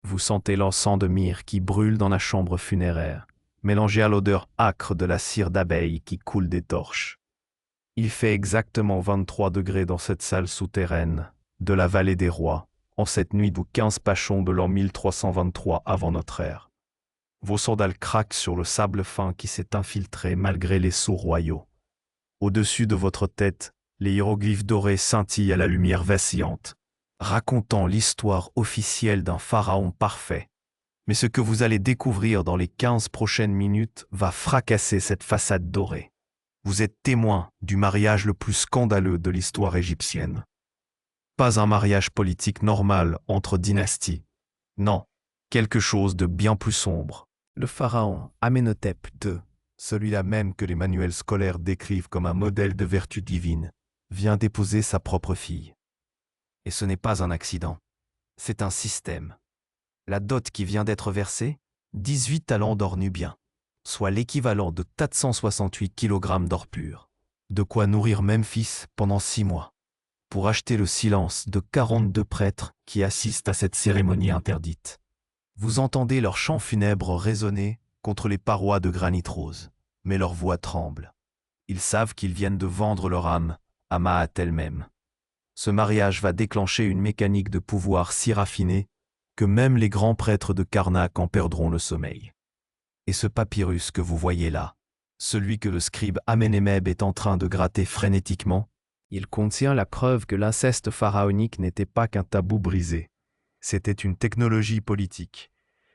Vous sentez l'encens de myrrhe qui brûle dans la chambre funéraire, mélangé à l'odeur âcre de la cire d'abeille qui coule des torches. Il fait exactement 23 degrés dans cette salle souterraine de la vallée des rois, en cette nuit du 15 Pachon de l'an 1323 avant notre ère. Vos sandales craquent sur le sable fin qui s'est infiltré malgré les sceaux royaux. Au-dessus de votre tête, les hiéroglyphes dorés scintillent à la lumière vacillante, racontant l'histoire officielle d'un pharaon parfait. Mais ce que vous allez découvrir dans les 15 prochaines minutes va fracasser cette façade dorée. Vous êtes témoin du mariage le plus scandaleux de l'histoire égyptienne. Pas un mariage politique normal entre dynasties. Non, quelque chose de bien plus sombre. Le pharaon Amenhotep II, celui-là même que les manuels scolaires décrivent comme un modèle de vertu divine, vient d'épouser sa propre fille. Et ce n'est pas un accident, c'est un système. La dot qui vient d'être versée, 18 talents d'or nubien, soit l'équivalent de 468 kg d'or pur. De quoi nourrir Memphis pendant 6 mois, pour acheter le silence de 42 prêtres qui assistent à cette cérémonie interdite. Vous entendez leurs chants funèbres résonner contre les parois de granit rose, mais leur voix tremble. Ils savent qu'ils viennent de vendre leur âme à Maat elle-même. Ce mariage va déclencher une mécanique de pouvoir si raffinée que même les grands prêtres de Karnak en perdront le sommeil. Et ce papyrus que vous voyez là, celui que le scribe Amenemeb est en train de gratter frénétiquement, il contient la preuve que l'inceste pharaonique n'était pas qu'un tabou brisé. C'était une technologie politique,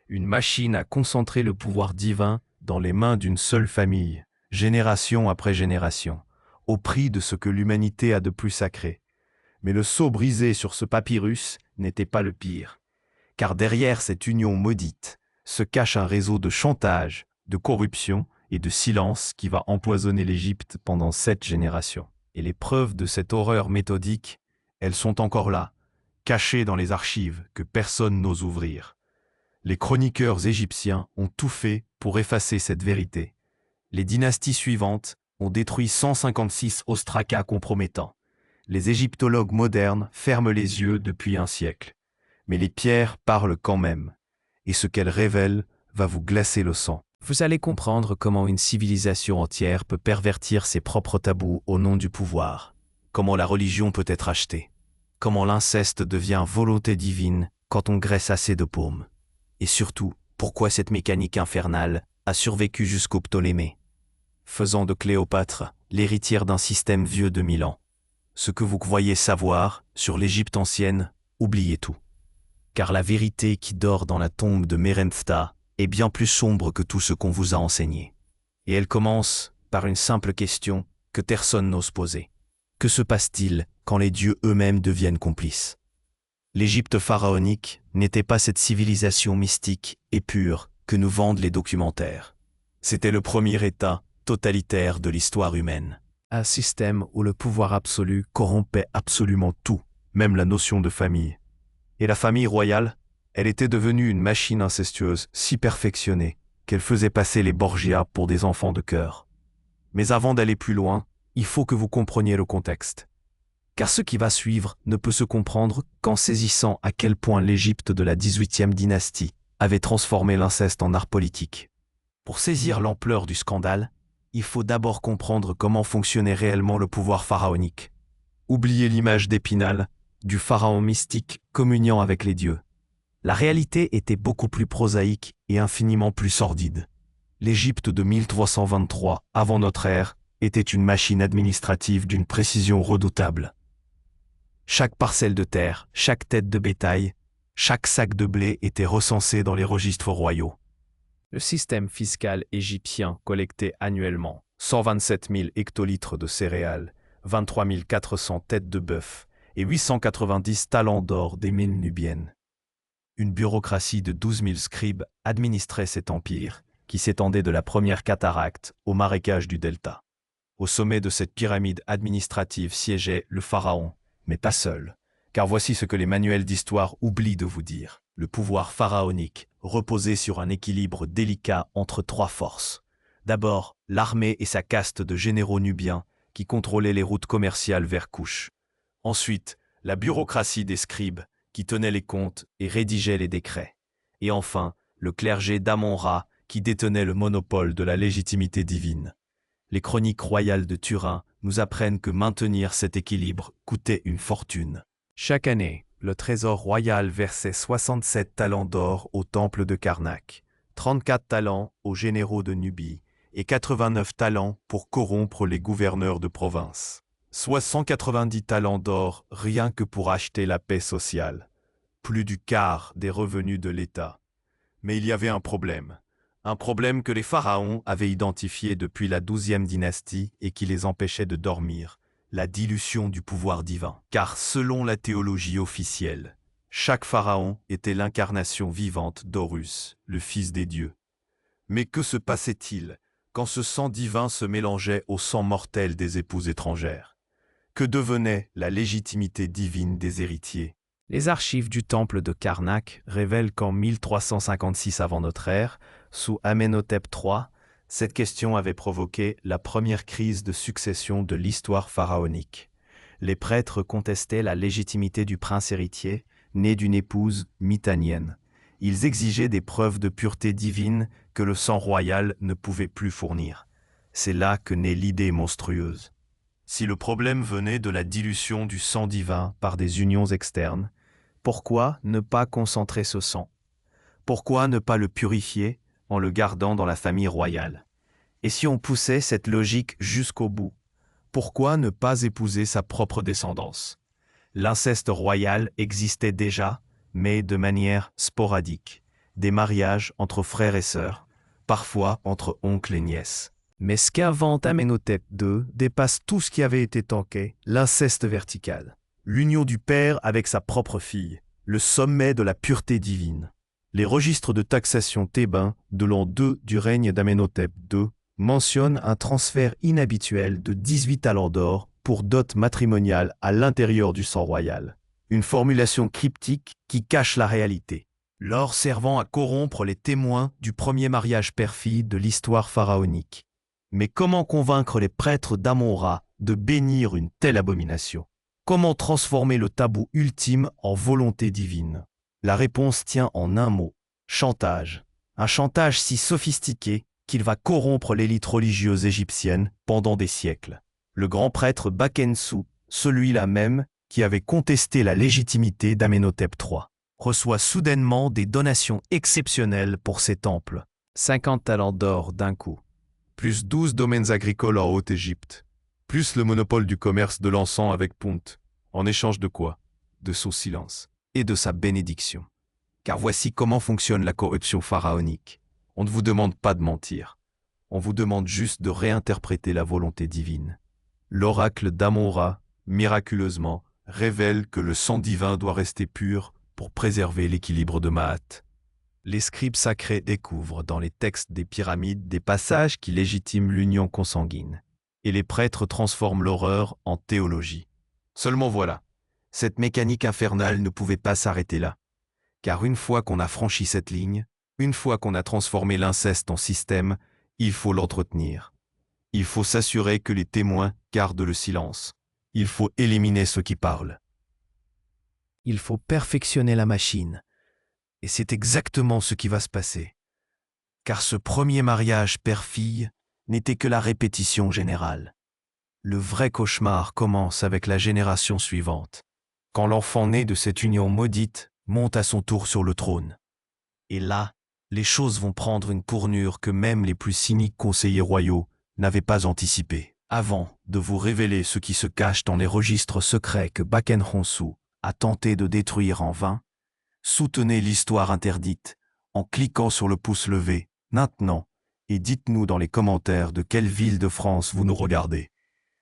une machine à concentrer le pouvoir divin dans les mains d'une seule famille, génération après génération, au prix de ce que l'humanité a de plus sacré. Mais le sceau brisé sur ce papyrus n'était pas le pire, car derrière cette union maudite se cache un réseau de chantage, de corruption et de silence qui va empoisonner l'Égypte pendant 7 générations. Et les preuves de cette horreur méthodique, elles sont encore là, cachées dans les archives que personne n'ose ouvrir. Les chroniqueurs égyptiens ont tout fait pour effacer cette vérité. Les dynasties suivantes ont détruit 156 ostracas compromettants. Les égyptologues modernes ferment les yeux depuis un siècle. Mais les pierres parlent quand même, et ce qu'elles révèlent va vous glacer le sang. Vous allez comprendre comment une civilisation entière peut pervertir ses propres tabous au nom du pouvoir, comment la religion peut être achetée, comment l'inceste devient volonté divine quand on graisse assez de paumes, et surtout, pourquoi cette mécanique infernale a survécu jusqu'aux Ptolémées, faisant de Cléopâtre l'héritière d'un système vieux de 1000 ans. Ce que vous croyez savoir sur l'Égypte ancienne, oubliez tout. Car la vérité qui dort dans la tombe de Merenptah est bien plus sombre que tout ce qu'on vous a enseigné. Et elle commence par une simple question que personne n'ose poser. Que se passe-t-il quand les dieux eux-mêmes deviennent complices? L'Égypte pharaonique n'était pas cette civilisation mystique et pure que nous vendent les documentaires. C'était le premier État totalitaire de l'histoire humaine. Un système où le pouvoir absolu corrompait absolument tout, même la notion de famille. Et la famille royale, elle était devenue une machine incestueuse si perfectionnée qu'elle faisait passer les Borgia pour des enfants de cœur. Mais avant d'aller plus loin, il faut que vous compreniez le contexte. Car ce qui va suivre ne peut se comprendre qu'en saisissant à quel point l'Égypte de la 18e dynastie avait transformé l'inceste en art politique. Pour saisir l'ampleur du scandale, il faut d'abord comprendre comment fonctionnait réellement le pouvoir pharaonique. Oubliez l'image d'Épinal, du pharaon mystique communiant avec les dieux. La réalité était beaucoup plus prosaïque et infiniment plus sordide. L'Égypte de 1323, avant notre ère, était une machine administrative d'une précision redoutable. Chaque parcelle de terre, chaque tête de bétail, chaque sac de blé était recensé dans les registres royaux. Le système fiscal égyptien collectait annuellement 127 000 hectolitres de céréales, 23 400 têtes de bœuf et 890 talents d'or des mines nubiennes. Une bureaucratie de 12 000 scribes administrait cet empire, qui s'étendait de la première cataracte au marécage du delta. Au sommet de cette pyramide administrative siégeait le pharaon, mais pas seul, car voici ce que les manuels d'histoire oublient de vous dire. Le pouvoir pharaonique reposait sur un équilibre délicat entre 3 forces. D'abord, l'armée et sa caste de généraux nubiens qui contrôlaient les routes commerciales vers Couche. Ensuite, la bureaucratie des scribes qui tenaient les comptes et rédigeaient les décrets. Et enfin, le clergé d'Amon-Ra, qui détenait le monopole de la légitimité divine. Les chroniques royales de Turin nous apprennent que maintenir cet équilibre coûtait une fortune. Chaque année, le trésor royal versait 67 talents d'or au temple de Karnak, 34 talents aux généraux de Nubie et 89 talents pour corrompre les gouverneurs de province. Soit 190 talents d'or rien que pour acheter la paix sociale. Plus du quart des revenus de l'État. Mais il y avait un problème. Un problème que les pharaons avaient identifié depuis la 12e dynastie et qui les empêchait de dormir, la dilution du pouvoir divin. Car selon la théologie officielle, chaque pharaon était l'incarnation vivante d'Horus, le fils des dieux. Mais que se passait-il quand ce sang divin se mélangeait au sang mortel des épouses étrangères? Que devenait la légitimité divine des héritiers? Les archives du temple de Karnak révèlent qu'en 1356 avant notre ère, sous Amenhotep III, cette question avait provoqué la première crise de succession de l'histoire pharaonique. Les prêtres contestaient la légitimité du prince héritier, né d'une épouse mitannienne. Ils exigeaient des preuves de pureté divine que le sang royal ne pouvait plus fournir. C'est là que naît l'idée monstrueuse. Si le problème venait de la dilution du sang divin par des unions externes, pourquoi ne pas concentrer ce sang? Pourquoi ne pas le purifier en le gardant dans la famille royale? Et si on poussait cette logique jusqu'au bout, pourquoi ne pas épouser sa propre descendance? L'inceste royal existait déjà, mais de manière sporadique. Des mariages entre frères et sœurs, parfois entre oncles et nièces. Mais ce qu'invente Amenhotep II dépasse tout ce qui avait été tanké, l'inceste vertical. L'union du père avec sa propre fille, le sommet de la pureté divine. Les registres de taxation thébains de l'an 2 du règne d'Amenhotep II mentionnent un transfert inhabituel de 18 talents d'or pour dot matrimoniale à l'intérieur du sang royal. Une formulation cryptique qui cache la réalité. L'or servant à corrompre les témoins du premier mariage père-fille de l'histoire pharaonique. Mais comment convaincre les prêtres d'Amon-Ra de bénir une telle abomination? Comment transformer le tabou ultime en volonté divine? La réponse tient en un mot, chantage. Un chantage si sophistiqué qu'il va corrompre l'élite religieuse égyptienne pendant des siècles. Le grand prêtre Bakensu, celui-là même qui avait contesté la légitimité d'Amenhotep III, reçoit soudainement des donations exceptionnelles pour ses temples. 50 talents d'or d'un coup. Plus 12 domaines agricoles en Haute-Égypte. Plus le monopole du commerce de l'encens avec Punt. En échange de quoi? De son silence et de sa bénédiction. Car voici comment fonctionne la corruption pharaonique. On ne vous demande pas de mentir. On vous demande juste de réinterpréter la volonté divine. L'oracle d'Amon-Ra, miraculeusement, révèle que le sang divin doit rester pur pour préserver l'équilibre de Maat. Les scribes sacrés découvrent dans les textes des pyramides des passages qui légitiment l'union consanguine. Et les prêtres transforment l'horreur en théologie. Seulement voilà, cette mécanique infernale ne pouvait pas s'arrêter là. Car une fois qu'on a franchi cette ligne, une fois qu'on a transformé l'inceste en système, il faut l'entretenir. Il faut s'assurer que les témoins gardent le silence. Il faut éliminer ceux qui parlent. Il faut perfectionner la machine. Et c'est exactement ce qui va se passer. Car ce premier mariage père-fille n'était que la répétition générale. Le vrai cauchemar commence avec la génération suivante, quand l'enfant né de cette union maudite monte à son tour sur le trône. Et là, les choses vont prendre une tournure que même les plus cyniques conseillers royaux n'avaient pas anticipée. Avant de vous révéler ce qui se cache dans les registres secrets que Bakenhonsu a tenté de détruire en vain, soutenez l'histoire interdite en cliquant sur le pouce levé, maintenant, et dites-nous dans les commentaires de quelle ville de France vous nous regardez.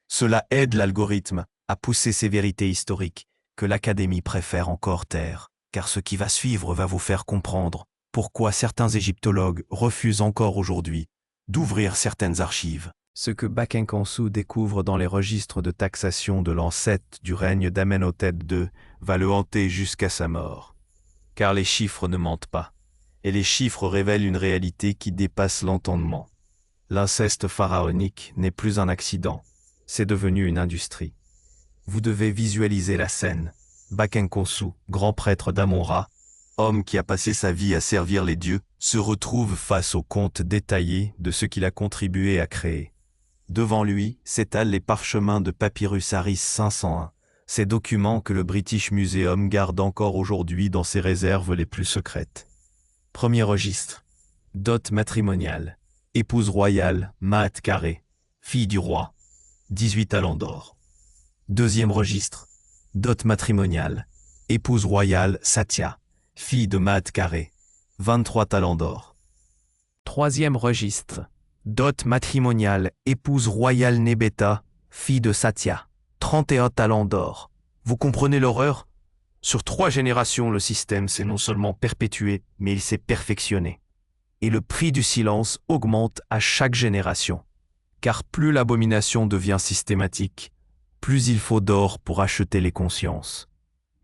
Cela aide l'algorithme à pousser ces vérités historiques que l'Académie préfère encore taire, car ce qui va suivre va vous faire comprendre pourquoi certains égyptologues refusent encore aujourd'hui d'ouvrir certaines archives. Ce que Bakenhonsu découvre dans les registres de taxation de l'an 7 du règne d'Amenhotep II va le hanter jusqu'à sa mort. Car les chiffres ne mentent pas, et les chiffres révèlent une réalité qui dépasse l'entendement. L'inceste pharaonique n'est plus un accident, c'est devenu une industrie. Vous devez visualiser la scène. Bakenhonsu, grand prêtre d'Amon-Ra, homme qui a passé sa vie à servir les dieux, se retrouve face au compte détaillé de ce qu'il a contribué à créer. Devant lui s'étalent les parchemins de Papyrus Harris 501, ces documents que le British Museum garde encore aujourd'hui dans ses réserves les plus secrètes. Premier registre. Dot matrimoniale. Épouse royale, Maat Carré, fille du roi, 18 talents d'or. Deuxième registre. Dot matrimoniale. Épouse royale, Satya, fille de Maat Carré, 23 talents d'or. Troisième registre. Dot matrimoniale. Épouse royale Nebeta, fille de Satya, 31 talents d'or. Vous comprenez l'horreur? Sur 3 générations, le système s'est non seulement perpétué, mais il s'est perfectionné. Et le prix du silence augmente à chaque génération. Car plus l'abomination devient systématique, plus il faut d'or pour acheter les consciences.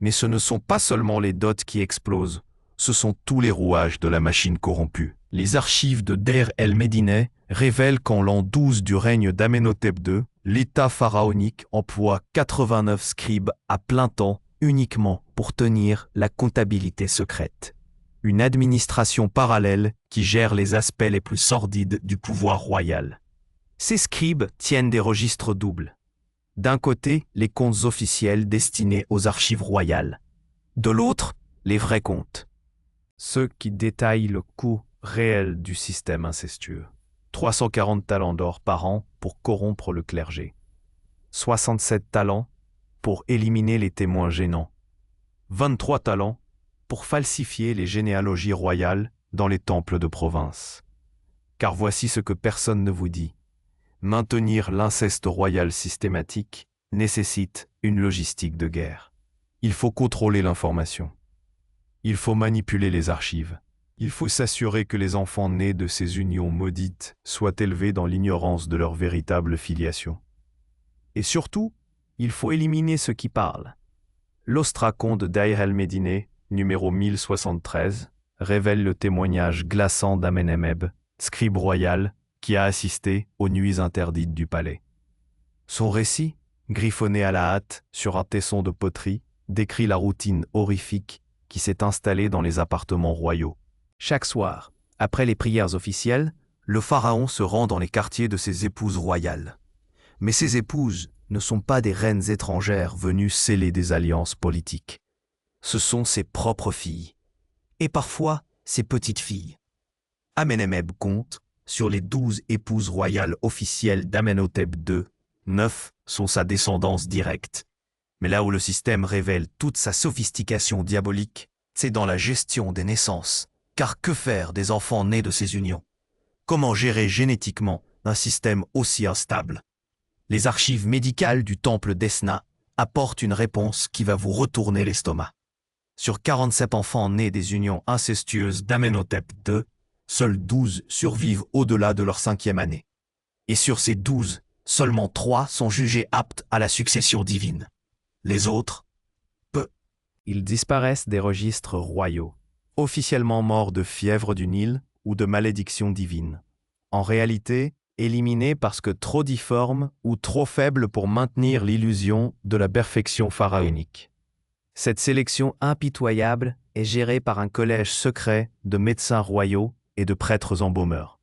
Mais ce ne sont pas seulement les dots qui explosent, ce sont tous les rouages de la machine corrompue. Les archives de Deir el-Médine révèlent qu'en l'an 12 du règne d'Amenhotep II, l'État pharaonique emploie 89 scribes à plein temps uniquement pour tenir la comptabilité secrète. Une administration parallèle qui gère les aspects les plus sordides du pouvoir royal. Ces scribes tiennent des registres doubles. D'un côté, les comptes officiels destinés aux archives royales. De l'autre, les vrais comptes. Ceux qui détaillent le coût réel du système incestueux. 340 talents d'or par an pour corrompre le clergé. 67 talents pour éliminer les témoins gênants. 23 talents pour falsifier les généalogies royales dans les temples de province. Car voici ce que personne ne vous dit. Maintenir l'inceste royal systématique nécessite une logistique de guerre. Il faut contrôler l'information. Il faut manipuler les archives. Il faut s'assurer que les enfants nés de ces unions maudites soient élevés dans l'ignorance de leur véritable filiation. Et surtout, il faut éliminer ceux qui parlent. L'ostracon de Deir el-Médine, numéro 1073, révèle le témoignage glaçant d'Amenemeb, scribe royal, qui a assisté aux nuits interdites du palais. Son récit, griffonné à la hâte sur un tesson de poterie, décrit la routine horrifique qui s'est installée dans les appartements royaux. Chaque soir, après les prières officielles, le pharaon se rend dans les quartiers de ses épouses royales. Mais ces épouses ne sont pas des reines étrangères venues sceller des alliances politiques. Ce sont ses propres filles, et parfois ses petites filles. Amenemeb compte, sur les 12 épouses royales officielles d'Amenhotep II, 9 sont sa descendance directe. Mais là où le système révèle toute sa sophistication diabolique, c'est dans la gestion des naissances. Car que faire des enfants nés de ces unions? Comment gérer génétiquement un système aussi instable? Les archives médicales du temple d'Esna apportent une réponse qui va vous retourner l'estomac. Sur 47 enfants nés des unions incestueuses d'Amenhotep II, seuls 12 survivent au-delà de leur 5e année. Et sur ces 12, seulement 3 sont jugés aptes à la succession divine. Les autres, peu. Ils disparaissent des registres royaux, officiellement morts de fièvre du Nil ou de malédiction divine. En réalité, éliminés parce que trop difformes ou trop faibles pour maintenir l'illusion de la perfection pharaonique. Cette sélection impitoyable est gérée par un collège secret de médecins royaux et de prêtres embaumeurs.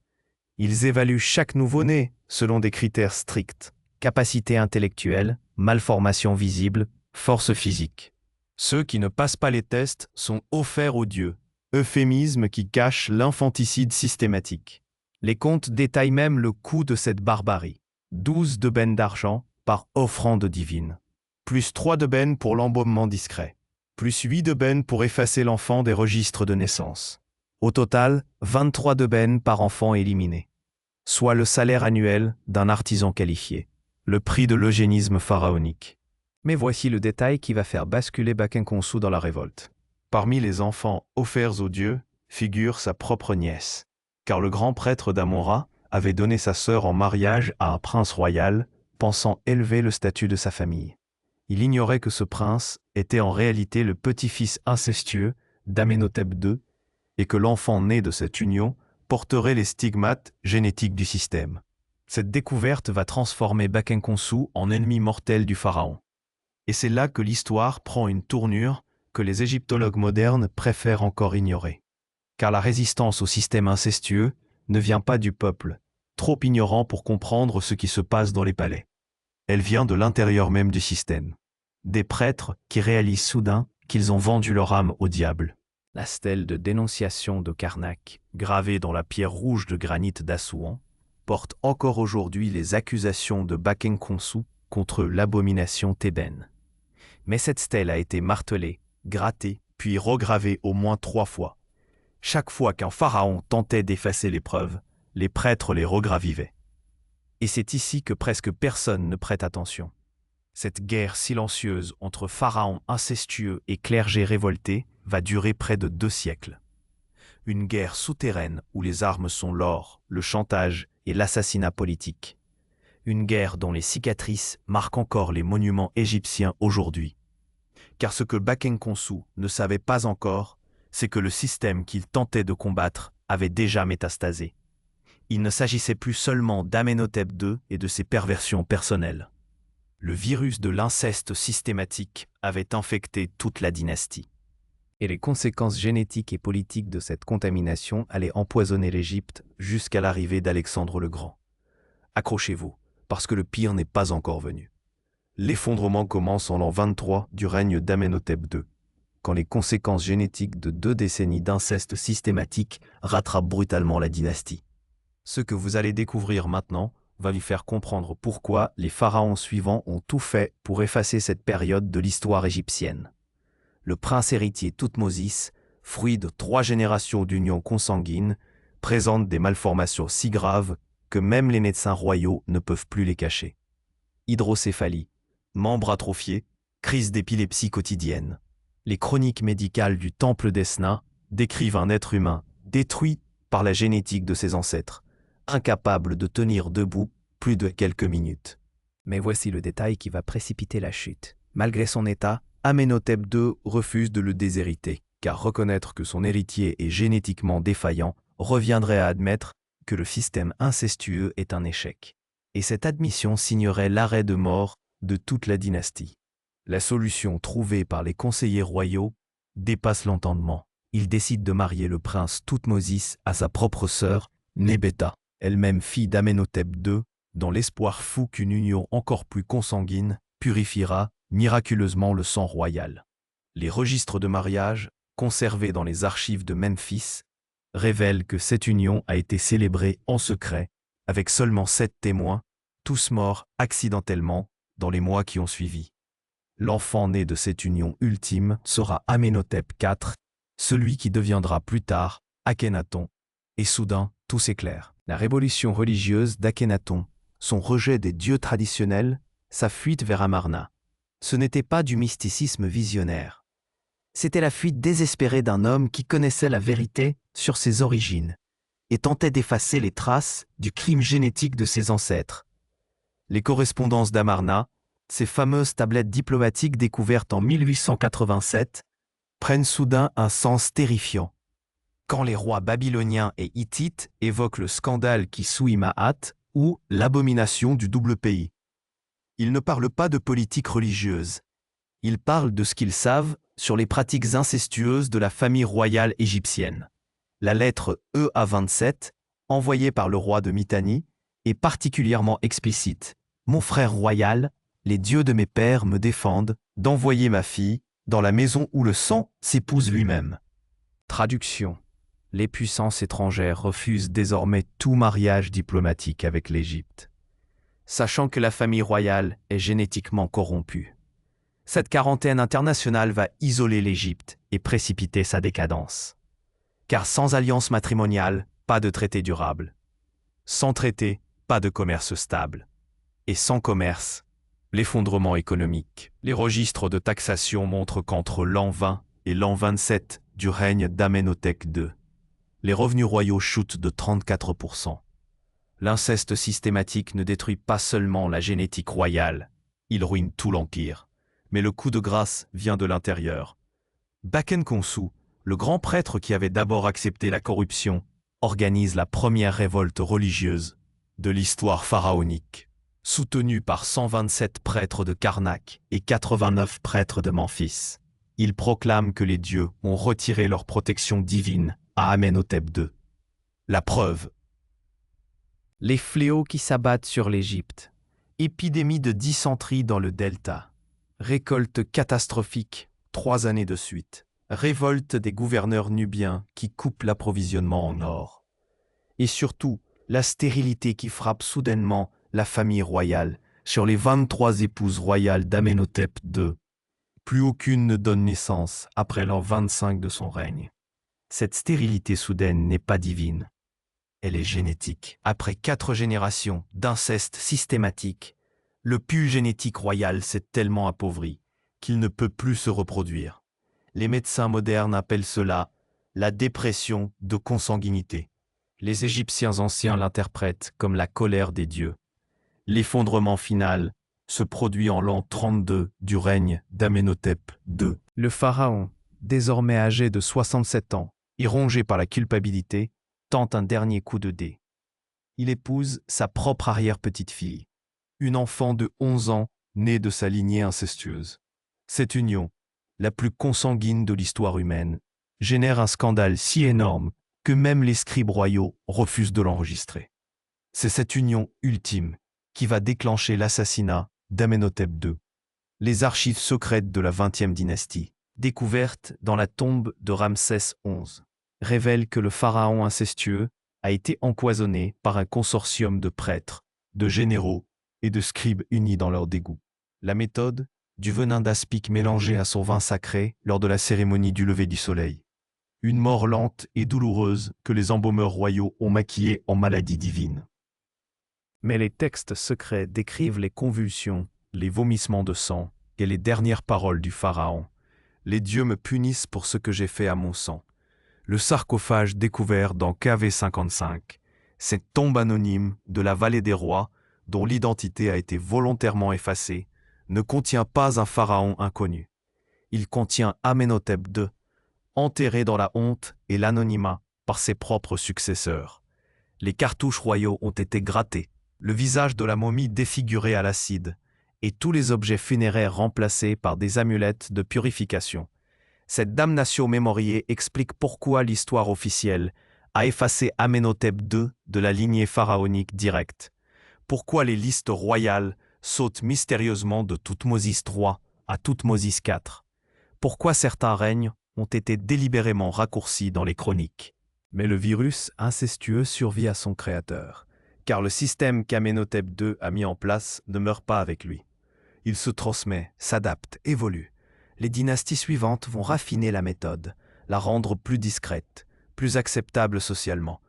Ils évaluent chaque nouveau-né selon des critères stricts: capacité intellectuelle, malformation visible, force physique. Ceux qui ne passent pas les tests sont offerts aux dieux, euphémisme qui cache l'infanticide systématique. Les comptes détaillent même le coût de cette barbarie. 12 debens d'argent par offrande divine, plus 3 debens pour l'embaumement discret, plus 8 debens pour effacer l'enfant des registres de naissance. Au total, 23 debens par enfant éliminé, soit le salaire annuel d'un artisan qualifié, le prix de l'eugénisme pharaonique. Mais voici le détail qui va faire basculer Bakenkonsu dans la révolte. Parmi les enfants offerts aux dieux figure sa propre nièce, car le grand prêtre d'Amon-Ra avait donné sa sœur en mariage à un prince royal, pensant élever le statut de sa famille. Il ignorait que ce prince était en réalité le petit-fils incestueux d'Amenhotep II et que l'enfant né de cette union porterait les stigmates génétiques du système. Cette découverte va transformer Bakenkonsu en ennemi mortel du pharaon. Et c'est là que l'histoire prend une tournure que les égyptologues modernes préfèrent encore ignorer. Car la résistance au système incestueux ne vient pas du peuple, trop ignorant pour comprendre ce qui se passe dans les palais. Elle vient de l'intérieur même du système. Des prêtres qui réalisent soudain qu'ils ont vendu leur âme au diable. La stèle de dénonciation de Karnak, gravée dans la pierre rouge de granit d'Assouan, porte encore aujourd'hui les accusations de Baken Khonsou contre l'abomination thébaine. Mais cette stèle a été martelée, grattée, puis regravée au moins 3 fois. Chaque fois qu'un pharaon tentait d'effacer les preuves, les prêtres les regravivaient. Et c'est ici que presque personne ne prête attention. Cette guerre silencieuse entre pharaons incestueux et clergés révoltés va durer près de 2 siècles. Une guerre souterraine où les armes sont l'or, le chantage et l'assassinat politique. Une guerre dont les cicatrices marquent encore les monuments égyptiens aujourd'hui. Car ce que Baken Khonsou ne savait pas encore, c'est que le système qu'il tentait de combattre avait déjà métastasé. Il ne s'agissait plus seulement d'Amenhotep II et de ses perversions personnelles. Le virus de l'inceste systématique avait infecté toute la dynastie. Et les conséquences génétiques et politiques de cette contamination allaient empoisonner l'Égypte jusqu'à l'arrivée d'Alexandre le Grand. Accrochez-vous, parce que le pire n'est pas encore venu. L'effondrement commence en l'an 23 du règne d'Amenhotep II, quand les conséquences génétiques de 2 décennies d'inceste systématique rattrapent brutalement la dynastie. Ce que vous allez découvrir maintenant va lui faire comprendre pourquoi les pharaons suivants ont tout fait pour effacer cette période de l'histoire égyptienne. Le prince héritier Thoutmôsis, fruit de 3 générations d'union consanguine, présente des malformations si graves que même les médecins royaux ne peuvent plus les cacher. Hydrocéphalie, membres atrophiés, crise d'épilepsie quotidienne. Les chroniques médicales du temple d'Esna décrivent un être humain détruit par la génétique de ses ancêtres, incapable de tenir debout plus de quelques minutes. Mais voici le détail qui va précipiter la chute. Malgré son état, Amenhotep II refuse de le déshériter, car reconnaître que son héritier est génétiquement défaillant reviendrait à admettre que le système incestueux est un échec. Et cette admission signerait l'arrêt de mort de toute la dynastie. La solution trouvée par les conseillers royaux dépasse l'entendement. Ils décident de marier le prince Thoutmôsis à sa propre sœur, Nebeta, elle-même fille d'Amenhotep II, dans l'espoir fou qu'une union encore plus consanguine purifiera miraculeusement le sang royal. Les registres de mariage, conservés dans les archives de Memphis, révèlent que cette union a été célébrée en secret, avec seulement 7 témoins, tous morts accidentellement dans les mois qui ont suivi. L'enfant né de cette union ultime sera Amenhotep IV, celui qui deviendra plus tard Akhenaton. Et soudain, tout s'éclaire. La révolution religieuse d'Akhenaton, son rejet des dieux traditionnels, sa fuite vers Amarna. Ce n'était pas du mysticisme visionnaire. C'était la fuite désespérée d'un homme qui connaissait la vérité sur ses origines et tentait d'effacer les traces du crime génétique de ses ancêtres. Les correspondances d'Amarna, ces fameuses tablettes diplomatiques découvertes en 1887, prennent soudain un sens terrifiant. Quand les rois babyloniens et hittites évoquent le scandale Kisui-Ma'at ou l'abomination du double pays. Ils ne parlent pas de politique religieuse. Ils parlent de ce qu'ils savent sur les pratiques incestueuses de la famille royale égyptienne. La lettre EA27, envoyée par le roi de Mitanni, est particulièrement explicite. « Mon frère royal, les dieux de mes pères me défendent d'envoyer ma fille dans la maison où le sang s'épouse lui-même. » Traduction. Les puissances étrangères refusent désormais tout mariage diplomatique avec l'Égypte, sachant que la famille royale est génétiquement corrompue. Cette quarantaine internationale va isoler l'Égypte et précipiter sa décadence. Car sans alliance matrimoniale, pas de traité durable. Sans traité, pas de commerce stable. Et sans commerce, l'effondrement économique. Les registres de taxation montrent qu'entre l'an 20 et l'an 27 du règne d'Amenhotep II, les revenus royaux chutent de 34%. L'inceste systématique ne détruit pas seulement la génétique royale, il ruine tout l'empire. Mais le coup de grâce vient de l'intérieur. Baken Khonsou, le grand prêtre qui avait d'abord accepté la corruption, organise la première révolte religieuse de l'histoire pharaonique. Soutenu par 127 prêtres de Karnak et 89 prêtres de Memphis. Il proclame que les dieux ont retiré leur protection divine à Amenhotep II. La preuve. Les fléaux qui s'abattent sur l'Égypte. Épidémie de dysenterie dans le delta. Récolte catastrophique, 3 années de suite. Révolte des gouverneurs nubiens qui coupent l'approvisionnement en or. Et surtout, la stérilité qui frappe soudainement la famille royale sur les 23 épouses royales d'Amenhotep II. Plus aucune ne donne naissance après l'an 25 de son règne. Cette stérilité soudaine n'est pas divine. Elle est génétique. Après 4 générations d'inceste systématique, le puits génétique royal s'est tellement appauvri qu'il ne peut plus se reproduire. Les médecins modernes appellent cela la dépression de consanguinité. Les Égyptiens anciens l'interprètent comme la colère des dieux. L'effondrement final se produit en l'an 32 du règne d'Amenhotep II. Le pharaon, désormais âgé de 67 ans, et rongé par la culpabilité, tente un dernier coup de dé. Il épouse sa propre arrière-petite-fille, une enfant de 11 ans née de sa lignée incestueuse. Cette union, la plus consanguine de l'histoire humaine, génère un scandale si énorme que même les scribes royaux refusent de l'enregistrer. C'est cette union ultime qui va déclencher l'assassinat d'Amenhotep II. Les archives secrètes de la 20e dynastie, découvertes dans la tombe de Ramsès XI, révèlent que le pharaon incestueux a été empoisonné par un consortium de prêtres, de généraux et de scribes unis dans leur dégoût. La méthode, du venin d'aspic mélangé à son vin sacré lors de la cérémonie du lever du soleil. Une mort lente et douloureuse que les embaumeurs royaux ont maquillée en maladie divine. Mais les textes secrets décrivent les convulsions, les vomissements de sang et les dernières paroles du pharaon. Les dieux me punissent pour ce que j'ai fait à mon sang. Le sarcophage découvert dans KV55, cette tombe anonyme de la vallée des rois, dont l'identité a été volontairement effacée, ne contient pas un pharaon inconnu. Il contient Amenhotep II, enterré dans la honte et l'anonymat par ses propres successeurs. Les cartouches royaux ont été grattés, le visage de la momie défiguré à l'acide, et tous les objets funéraires remplacés par des amulettes de purification. Cette damnatio memoriae explique pourquoi l'histoire officielle a effacé Amenhotep II de la lignée pharaonique directe. Pourquoi les listes royales sautent mystérieusement de Thoutmôsis III à Thoutmôsis IV. Pourquoi certains règnes ont été délibérément raccourcis dans les chroniques. Mais le virus incestueux survit à son créateur, car le système qu'Amenhotep II a mis en place ne meurt pas avec lui. Il se transmet, s'adapte, évolue. Les dynasties suivantes vont raffiner la méthode, la rendre plus discrète, plus acceptable socialement.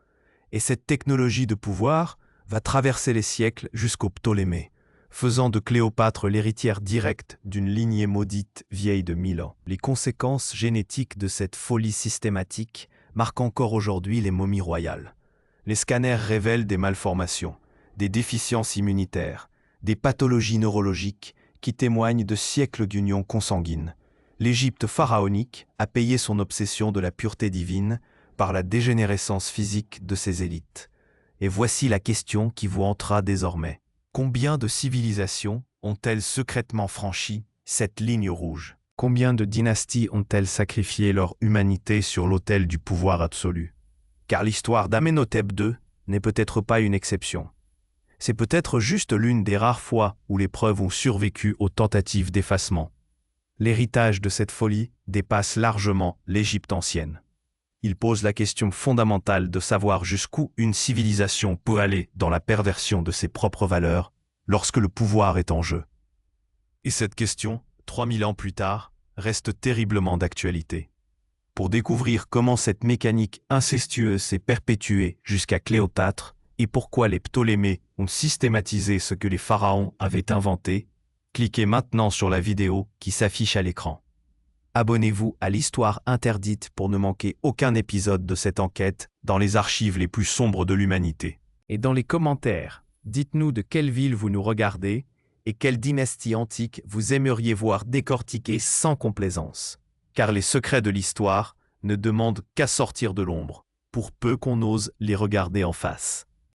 Et cette technologie de pouvoir va traverser les siècles jusqu'aux Ptolémées, faisant de Cléopâtre l'héritière directe d'une lignée maudite vieille de 1000 ans. Les conséquences génétiques de cette folie systématique marquent encore aujourd'hui les momies royales. Les scanners révèlent des malformations, des déficiences immunitaires, des pathologies neurologiques qui témoignent de siècles d'union consanguine. L'Égypte pharaonique a payé son obsession de la pureté divine par la dégénérescence physique de ses élites. Et voici la question qui vous hantera désormais. Combien de civilisations ont-elles secrètement franchi cette ligne rouge? Combien de dynasties ont-elles sacrifié leur humanité sur l'autel du pouvoir absolu? Car l'histoire d'Amenhotep II n'est peut-être pas une exception. C'est peut-être juste l'une des rares fois où les preuves ont survécu aux tentatives d'effacement. L'héritage de cette folie dépasse largement l'Égypte ancienne. Il pose la question fondamentale de savoir jusqu'où une civilisation peut aller dans la perversion de ses propres valeurs lorsque le pouvoir est en jeu. Et cette question, 3000 ans plus tard, reste terriblement d'actualité. Pour découvrir comment cette mécanique incestueuse s'est perpétuée jusqu'à Cléopâtre et pourquoi les Ptolémées ont systématisé ce que les pharaons avaient inventé, cliquez maintenant sur la vidéo qui s'affiche à l'écran. Abonnez-vous à l'Histoire interdite pour ne manquer aucun épisode de cette enquête dans les archives les plus sombres de l'humanité. Et dans les commentaires, dites-nous de quelle ville vous nous regardez et quelle dynastie antique vous aimeriez voir décortiquer sans complaisance. Car les secrets de l'histoire ne demandent qu'à sortir de l'ombre, pour peu qu'on ose les regarder en face.